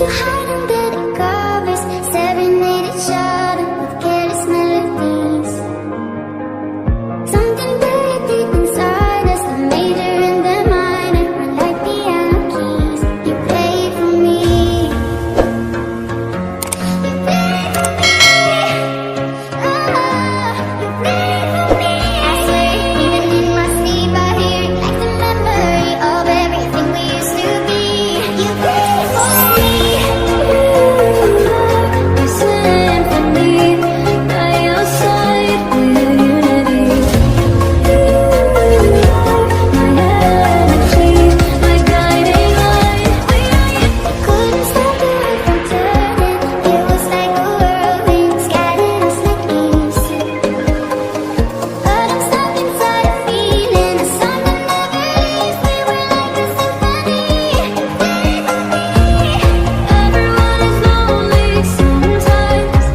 to hide under the covers, serenade each other with careless melodies. Something very deep inside us, the major and the minor are like piano keys. You play it for me. You play it for me. Oh, you play it for me. I swear, even in my sleep I hear it like the memory of everything we used to be. You play it for me. You symphony by your side with unity. My energy, my guiding light. Couldn't stop the world from turning. It was like a whirlwind, scattered us like leaves. But I'm stuck inside a feeling, a song that never leaves. We were like a symphony. Everyone is lonely sometimes,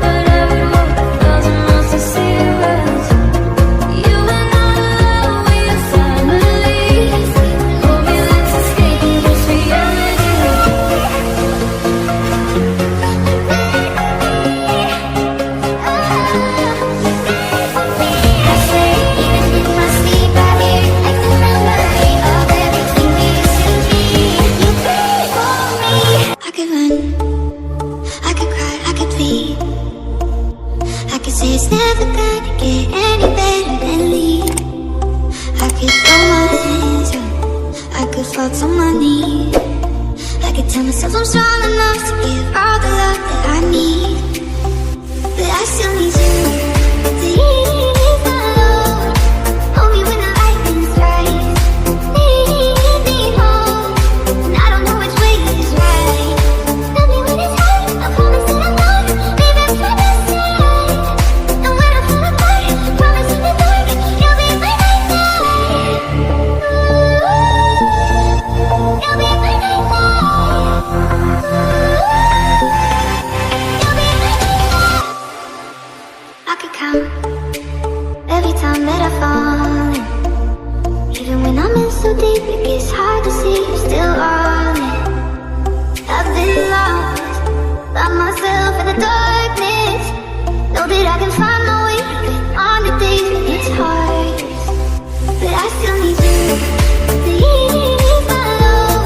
but I would walk 1,000 miles to see us. You and I, we are family. Hold me, let's escape this reality. I swear, even in my sleep I hear it like the memory of everything we used to be. You play for me. I could run, I could cry, I could plead. I could say it's never gonna get any better than leave. I could throw my hands up, I could fall to my knees. I could tell myself I'm strong enough to give all the love that I need. But I still need you. Please, my Lord, hold me when the lightning's right. Lead me home, and I don't know which way is right. Love me when it's hard, I promise that I'm not leaving by my side. And when I fall apart, promise in the dark, you'll be my night light. You'll be my night light. You'll be my night light. I could count every time that I fall in. Even when I'm in so deep, it gets hard to see you're still on it. I've been lost by myself in the darkness. Know that I can find my way even on the days when it's hardest. But I still need you. Please, my Lord,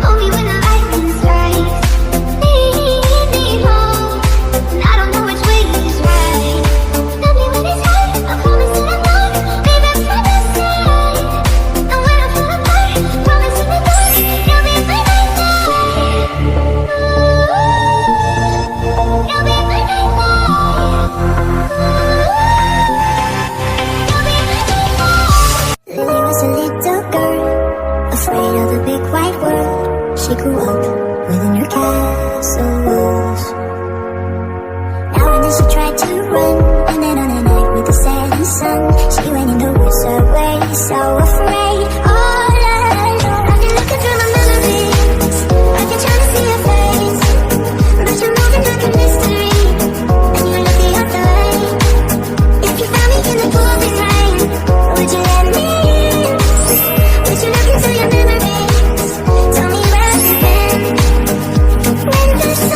hold me when the lightning's right. Lead me home, and I don't know which way is right. Love me when it's hard, I promise that I'm not leaving by my side. And when I fall apart, promise in the dark, you'll be my night light. You'll be my night light. You'll be my night light. Lily was a little girl, afraid of the big white world. She grew up within her castle walls. Now and then she tried to run, and then on a night with the setting sun, she went in the woods away, so afraid. All alone, I've been looking through my memories. I've been trying to see your face, but you're moving like a mystery, and you're looking out the way. If you found me in the pouring rain, would you let me in? Would you look into your memories? Tell me where you've been when the sun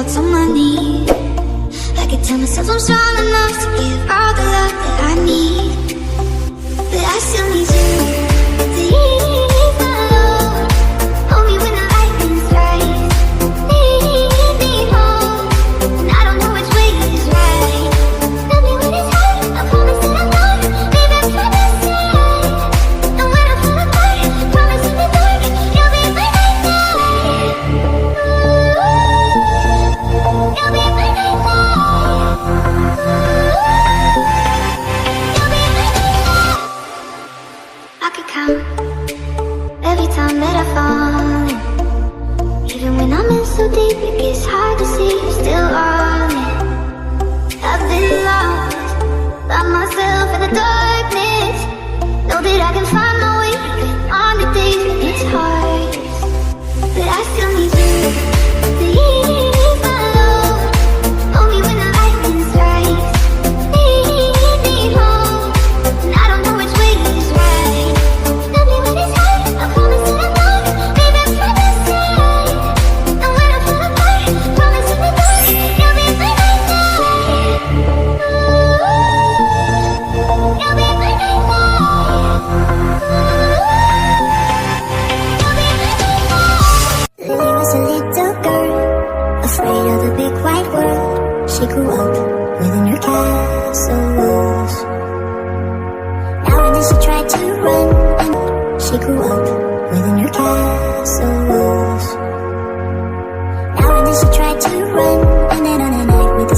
thoughts on my knees. I could tell myself I'm strong enough to give all the love that I need, but I still need you to leave my alone. Hold me when the lightning strikes. Lead me home, and I don't know which way is right. Love me when it's hard, I promise that I'm not leaving by my side. And when I fall apart, promise in the dark, you'll be my nightlight. You'll be my nightlight. You'll be my nightlight. I could count every time that I fall in. Even when I'm in so deep, it gets hard to see you're still on it. I've been lost by myself in the darkness. Know that I can find my way even on the days when it's hardest. But I still need you to leave my alone. Hold me when the lightning strikes. Lead me home, and I don't know which way is right. Love me when it's hard, I promise that I'm not leaving by my side. And when I fall apart, promise in the dark, you'll be my nightlight. You'll be my nightlight. You'll be my nightlight. Lily was a little girl, afraid of the big white world. She grew up within her castle walls. Now and then she tried to run, and she grew up within her castle walls. Now and then she tried to run, and then on a night with the